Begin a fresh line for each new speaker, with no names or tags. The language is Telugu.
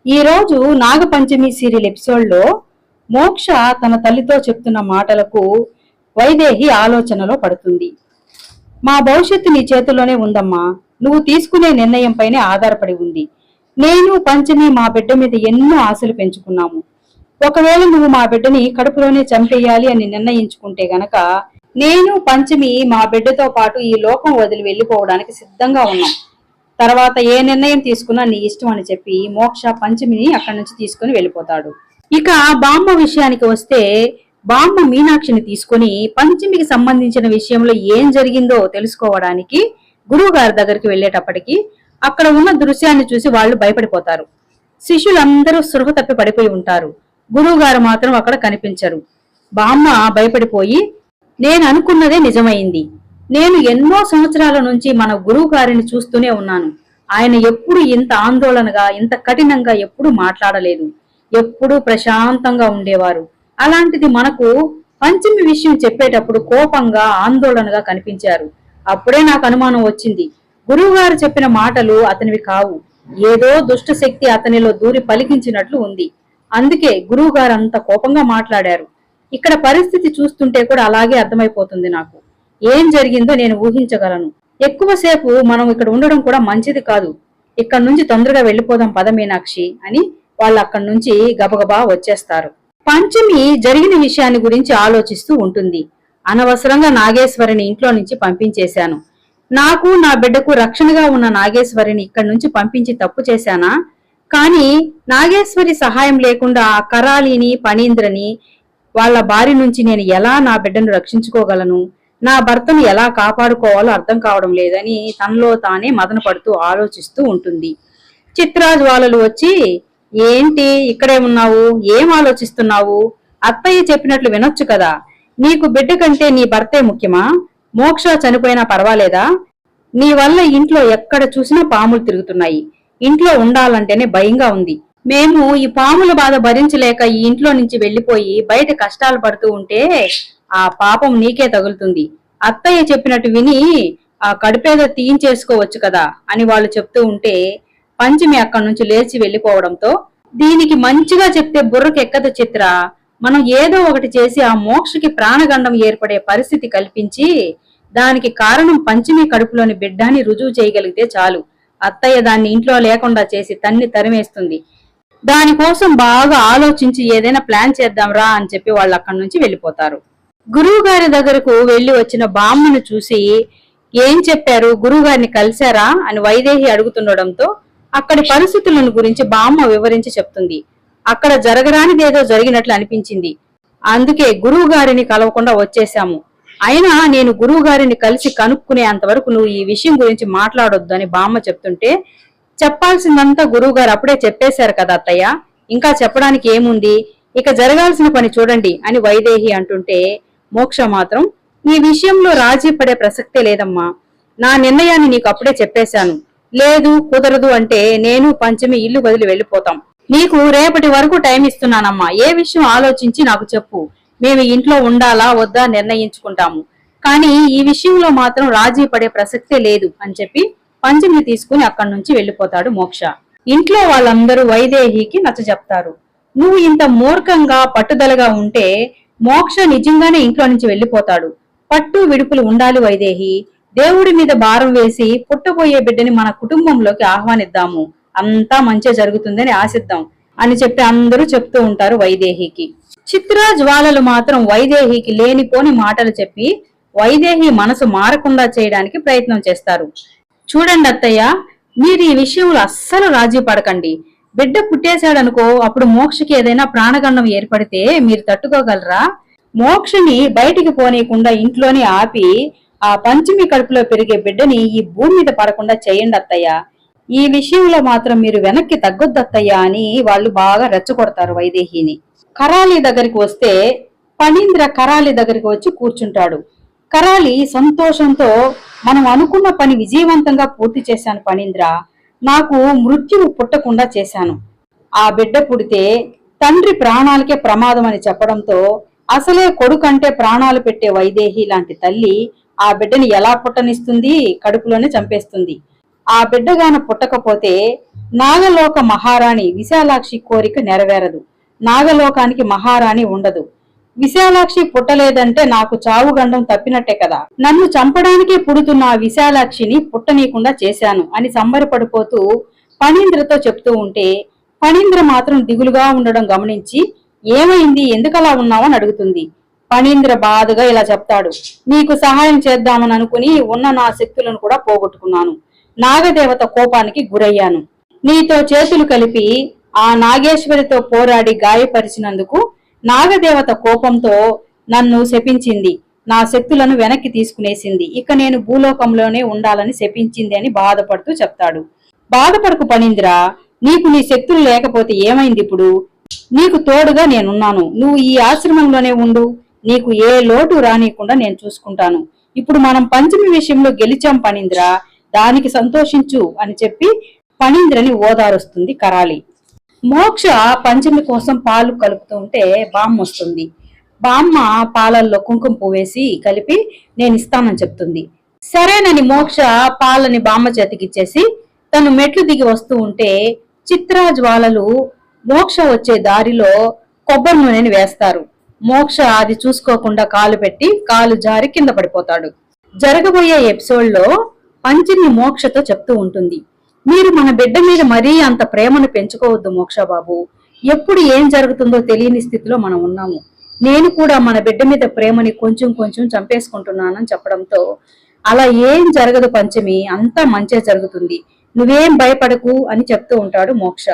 ఈ రోజు నాగపంచమి సీరియల్ ఎపిసోడ్ లో మోక్ష తన తల్లితో చెప్తున్న మాటలకు వైదేహి ఆలోచనలో పడుతుంది. మా భవిష్యత్తు నీ చేతుల్లోనే ఉందమ్మా, నువ్వు తీసుకునే నిర్ణయం పైనే ఆధారపడి ఉంది. నేను పంచమి మా బిడ్డ మీద ఎన్నో ఆశలు పెంచుకున్నాము. ఒకవేళ నువ్వు మా బిడ్డని కడుపులోనే చంపేయాలి అని నిర్ణయించుకుంటే గనక నేను పంచమి మా బిడ్డతో పాటు ఈ లోకం వదిలి వెళ్లిపోవడానికి సిద్ధంగా ఉన్నాం. తర్వాత ఏ నిర్ణయం తీసుకున్నా నీ ఇష్టం అని చెప్పి మోక్ష పంచమిని అక్కడి నుంచి తీసుకుని వెళ్ళిపోతాడు. ఇక బామ్మ విషయానికి వస్తే బామ్మ మీనాక్షిని తీసుకుని పంచమికి సంబంధించిన విషయంలో ఏం జరిగిందో తెలుసుకోవడానికి గురువు గారి దగ్గరికి వెళ్లేటప్పటికి అక్కడ ఉన్న దృశ్యాన్ని చూసి వాళ్ళు భయపడిపోతారు. శిష్యులందరూ సృహ తప్పి పడిపోయి ఉంటారు. గురువు గారు మాత్రం అక్కడ కనిపించరు. బామ్మ భయపడిపోయి నేను అనుకున్నదే నిజమైంది. నేను ఎన్నో సంవత్సరాల నుంచి మన గురువు గారిని చూస్తూనే ఉన్నాను. ఆయన ఎప్పుడు ఇంత ఆందోళనగా ఇంత కఠినంగా ఎప్పుడు మాట్లాడలేదు. ఎప్పుడూ ప్రశాంతంగా ఉండేవారు. అలాంటిది మనకు పంచమి విషయం చెప్పేటప్పుడు కోపంగా ఆందోళనగా కనిపించారు. అప్పుడే నాకు అనుమానం వచ్చింది, గురువు గారు చెప్పిన మాటలు అతనివి కావు, ఏదో దుష్ట శక్తి అతనిలో దూరి పలికించినట్లు ఉంది. అందుకే గురువు గారు అంత కోపంగా మాట్లాడారు. ఇక్కడ పరిస్థితి చూస్తుంటే కూడా అలాగే అర్థమైపోతుంది. నాకు ఏం జరిగిందో నేను ఊహించగలను. ఎక్కువసేపు మనం ఇక్కడ ఉండడం కూడా మంచిది కాదు. ఇక్కడ నుంచి తొందరగా వెళ్లిపోదాం పద మీనాక్షి అని వాళ్ళు అక్కడి నుంచి గబగబా వచ్చేస్తారు. పంచమి జరిగిన విషయాన్ని గురించి ఆలోచిస్తూ ఉంటుంది. అనవసరంగా నాగేశ్వరిని ఇంట్లో నుంచి పంపించేశాను. నాకు నా బిడ్డకు రక్షణగా ఉన్న నాగేశ్వరిని ఇక్కడి నుంచి పంపించి తప్పు చేశానా? కానీ నాగేశ్వరి సహాయం లేకుండా ఆ కరాలిని పనీంద్రని వాళ్ళ బారి నుంచి నేను ఎలా నా బిడ్డను రక్షించుకోగలను? నా భర్తను ఎలా కాపాడుకోవాలో అర్థం కావడం లేదని తనలో తానే మదన పడుతూ ఆలోచిస్తూ ఉంటుంది. చిత్రాజ్వాలలు వచ్చి ఏంటి ఇక్కడే ఉన్నావు, ఏం ఆలోచిస్తున్నావు? అత్తయ్య చెప్పినట్లు వినొచ్చు కదా. నీకు బిడ్డ కంటే నీ భర్తే ముఖ్యమా? మోక్ష చనిపోయినా పర్వాలేదా? నీ వల్ల ఇంట్లో ఎక్కడ చూసినా పాములు తిరుగుతున్నాయి. ఇంట్లో ఉండాలంటేనే భయంగా ఉంది. మేము ఈ పాముల బాధ భరించలేక ఈ ఇంట్లో నుంచి వెళ్లిపోయి బయట కష్టాలు పడుతూ ఉంటే ఆ పాపం నీకే తగులుతుంది. అత్తయ్య చెప్పినట్టు విని ఆ కడుపేదో తీయించేసుకోవచ్చు కదా అని వాళ్ళు చెప్తూ ఉంటే పంచమి అక్కడి నుంచి లేచి వెళ్లిపోవడంతో దీనికి మంచిగా చెప్తే బుర్రకెక్కదు చిత్ర. మనం ఏదో ఒకటి చేసి ఆ మోక్షకి ప్రాణగండం ఏర్పడే పరిస్థితి కల్పించి దానికి కారణం పంచమి కడుపులోని బిడ్డని రుజువు చేయగలిగితే చాలు. అత్తయ్య దాన్ని ఇంట్లో లేకుండా చేసి తన్ని తరిమేస్తుంది. దానికోసం బాగా ఆలోచించి ఏదైనా ప్లాన్ చేద్దాంరా అని చెప్పి వాళ్ళు అక్కడి నుంచి వెళ్లిపోతారు. గురువు గారి దగ్గరకు వెళ్లి వచ్చిన బామ్మను చూసి ఏం చెప్పారు, గురువు గారిని కలిశారా అని వైదేహి అడుగుతుండడంతో అక్కడి పరిస్థితులను గురించి బామ్మ వివరించి చెప్తుంది. అక్కడ జరగరానిదేదో జరిగినట్లు అనిపించింది. అందుకే గురువు గారిని కలవకుండా వచ్చేశాము. అయినా నేను గురువు గారిని కలిసి కనుక్కునే అంతవరకు నువ్వు ఈ విషయం గురించి మాట్లాడొద్దు అని బామ్మ చెప్తుంటే చెప్పాల్సిందంతా గురువు గారు అప్పుడే చెప్పేశారు కదా అత్తయ్య, ఇంకా చెప్పడానికి ఏముంది, ఇక జరగాల్సిన పని చూడండి అని వైదేహి అంటుంటే మోక్ష మాత్రం ఈ విషయంలో రాజీ పడే ప్రసక్తే లేదమ్మా. నా నిర్ణయాన్ని నీకు అప్పుడే చెప్పేశాను. లేదు కుదరదు అంటే నేను పంచమి ఇల్లు వదిలి వెళ్లిపోతాం. నీకు రేపటి వరకు టైం ఇస్తున్నానమ్మా. ఏ విషయం ఆలోచించి నాకు చెప్పు. మేము ఇంట్లో ఉండాలా వద్దా నిర్ణయించుకుంటాము. కానీ ఈ విషయంలో మాత్రం రాజీ పడే ప్రసక్తే లేదు అని చెప్పి పంచమిని తీసుకుని అక్కడి నుంచి వెళ్లిపోతాడు మోక్ష. ఇంట్లో వాళ్ళందరూ వైదేహికి నచ్చజెప్తారు. నువ్వు ఇంత మూర్ఖంగా పట్టుదలగా ఉంటే మోక్ష నిజంగానే ఇంట్లో నుంచి వెళ్లిపోతాడు. పట్టు విడుపులు ఉండాలి వైదేహి. దేవుడి మీద భారం వేసి పుట్టబోయే బిడ్డని మన కుటుంబంలోకి ఆహ్వానిద్దాము. అంతా మంచిగా జరుగుతుందని ఆశిద్దాం అని చెప్పి అందరూ చెప్తూ ఉంటారు వైదేహికి. చిత్రా జ్వాలలు మాత్రం వైదేహికి లేనిపోని మాటలు చెప్పి వైదేహి మనసు మారకుండా చేయడానికి ప్రయత్నం చేస్తారు. చూడండి అత్తయ్య, మీరు ఈ విషయంలో అస్సలు రాజీ పడకండి. బిడ్డ పుట్టేశాడనుకో, అప్పుడు మోక్షకి ఏదైనా ప్రాణగండం ఏర్పడితే మీరు తట్టుకోగలరా? మోక్షని బయటికి పోనీయకుండా ఇంట్లోనే ఆపి ఆ పంచమి కడుపులో పెరిగే బిడ్డని ఈ భూమి మీద పడకుండా చేయండి అత్తయ్య. ఈ విషయంలో మాత్రం మీరు వెనక్కి తగ్గొద్దత్తయ్య అని వాళ్ళు బాగా రెచ్చగొడతారు వైదేహిని. కరాలి దగ్గరికి వస్తే పనీంద్ర కరాలి దగ్గరికి వచ్చి కూర్చుంటాడు. కరాలి సంతోషంతో మనం అనుకున్న పని విజయవంతంగా పూర్తి చేశాను పనీంద్ర, నాకు మృత్యువు పుట్టకుండా చేశాను. ఆ బిడ్డ పుడితే తండ్రి ప్రాణాలకే ప్రమాదం అని చెప్పడంతో అసలే కొడుకంటే ప్రాణాలు పెట్టే వైదేహి లాంటి తల్లి ఆ బిడ్డని ఎలా పుట్టనిస్తుంది? కడుపులోనే చంపేస్తుంది. ఆ బిడ్డగాన పుట్టకపోతే నాగలోక మహారాణి విశాలాక్షి కోరిక నెరవేరదు. నాగలోకానికి మహారాణి ఉండదు. విశాలాక్షి పుట్టలేదంటే నాకు చావుగండం తప్పినట్టే కదా. నన్ను చంపడానికే పుడుతున్న ఆ విశాలాక్షిని పుట్టనీయకుండా చేశాను అని సంబరపడిపోతూ ఫణీంద్రతో చెప్తూ ఉంటే ఫణీంద్ర మాత్రం దిగులుగా ఉండడం గమనించి ఏమైంది, ఎందుకలా ఉన్నావని అడుగుతుంది. ఫణీంద్ర బాధగా ఇలా చెప్తాడు. నీకు సహాయం చేద్దామని అనుకుని ఉన్న నా శక్తులను కూడా పోగొట్టుకున్నాను. నాగదేవత కోపానికి గురయ్యాను. నీతో చేతులు కలిపి ఆ నాగేశ్వరితో పోరాడి గాయపరిచినందుకు నాగదేవత కోపంతో నన్ను శపించింది. నా శక్తులను వెనక్కి తీసుకునేసింది. ఇక నేను భూలోకంలోనే ఉండాలని శపించింది అని బాధపడుతూ చెప్తాడు. బాధపడకు ఫణీంద్ర, నీకు నీ శక్తులు లేకపోతే ఏమైంది ఇప్పుడు? నీకు తోడుగా నేనున్నాను. నువ్వు ఈ ఆశ్రమంలోనే ఉండు. నీకు ఏ లోటు రానియకుండా నేను చూసుకుంటాను. ఇప్పుడు మనం పంచమి విషయంలో గెలిచాం ఫణీంద్ర, దానికి సంతోషించు అని చెప్పి ఫణీంద్రని ఓదారుస్తుంది కరాలి. మోక్ష పంచమి కోసం పాలు కలుపుతూ ఉంటే బామ్మ వస్తుంది. బామ్మ పాలల్లో కుంకుమ పువ్వేసి కలిపి నేను ఇస్తానని చెప్తుంది. సరేనని మోక్ష పాలని బామ్మ చేతికిచ్చేసి తను మెట్లు దిగి వస్తూ ఉంటే చిత్రాజ్వాలలు మోక్ష వచ్చే దారిలో కొబ్బరి నూనెని వేస్తారు. మోక్ష అది చూసుకోకుండా కాలు పెట్టి కాలు జారి కింద పడిపోతాడు. జరగబోయే ఎపిసోడ్ లో పంచమి మోక్షతో చెప్తూ ఉంటుంది, మీరు మన బిడ్డ మీద మరీ అంత ప్రేమను పెంచుకోవద్దు మోక్షబాబు. ఎప్పుడు ఏం జరుగుతుందో తెలియని స్థితిలో మనం ఉన్నాము. నేను కూడా మన బిడ్డ మీద ప్రేమని కొంచెం కొంచెం చంపేసుకుంటున్నానని చెప్పడంతో అలా ఏం జరగదు పంచమి, అంతా మంచే జరుగుతుంది, నువ్వేం భయపడకు అని చెప్తూ ఉంటాడు మోక్ష.